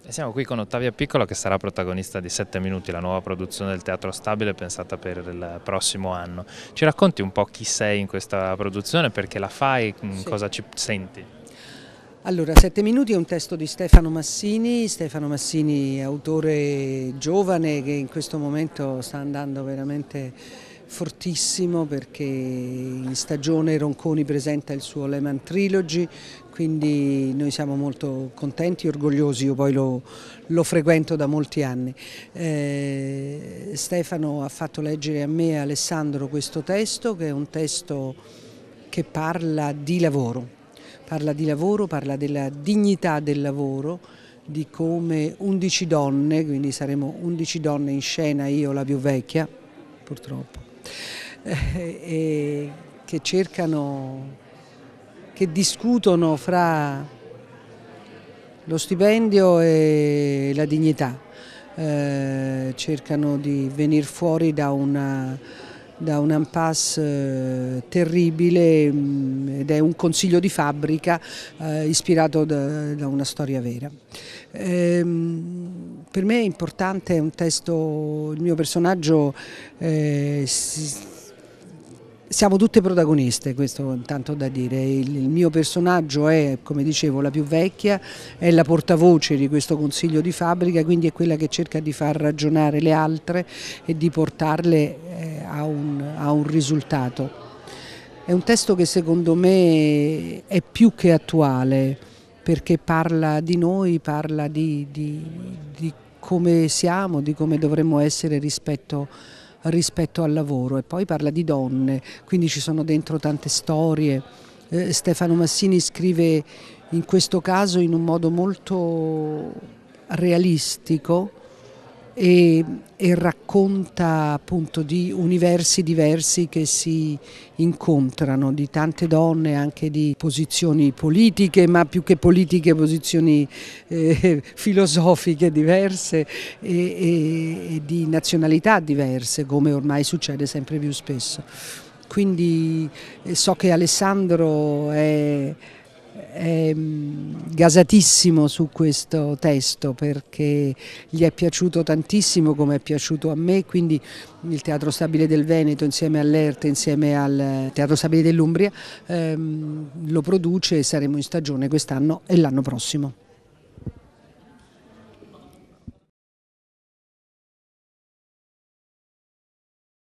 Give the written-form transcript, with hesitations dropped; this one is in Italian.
E siamo qui con Ottavia Piccolo che sarà protagonista di 7 minuti, la nuova produzione del Teatro Stabile pensata per il prossimo anno. Ci racconti un po' chi sei in questa produzione, perché la fai, Sì. cosa ci senti? Allora, 7 minuti è un testo di Stefano Massini, autore giovane che in questo momento sta andando veramente fortissimo perché in stagione Ronconi presenta il suo Lehman Trilogy, quindi noi siamo molto contenti e orgogliosi, io poi lo frequento da molti anni. Stefano ha fatto leggere a me e a Alessandro questo testo, che è un testo che parla di lavoro. Parla della dignità del lavoro, di come 11 donne, quindi saremo 11 donne in scena, io la più vecchia, purtroppo, e che cercano, che discutono fra lo stipendio e la dignità, cercano di venire fuori da un impasse terribile ed è un consiglio di fabbrica ispirato da una storia vera. Per me è importante, è un testo, il mio personaggio, siamo tutte protagoniste, questo è tanto da dire. Il mio personaggio è, come dicevo, la più vecchia, è la portavoce di questo consiglio di fabbrica, quindi è quella che cerca di far ragionare le altre e di portarle a un risultato. È un testo che secondo me è più che attuale, perché parla di noi, parla di come siamo, di come dovremmo essere rispetto al lavoro, e poi parla di donne, quindi ci sono dentro tante storie. Stefano Massini scrive in questo caso in un modo molto realistico e racconta appunto di universi diversi che si incontrano, di tante donne, anche di posizioni politiche, ma più che politiche posizioni filosofiche diverse e di nazionalità diverse, come ormai succede sempre più spesso. Quindi so che Alessandro è gasatissimo su questo testo perché gli è piaciuto tantissimo, come è piaciuto a me, quindi il Teatro Stabile del Veneto insieme all'ERT, insieme al Teatro Stabile dell'Umbria lo produce e saremo in stagione quest'anno e l'anno prossimo.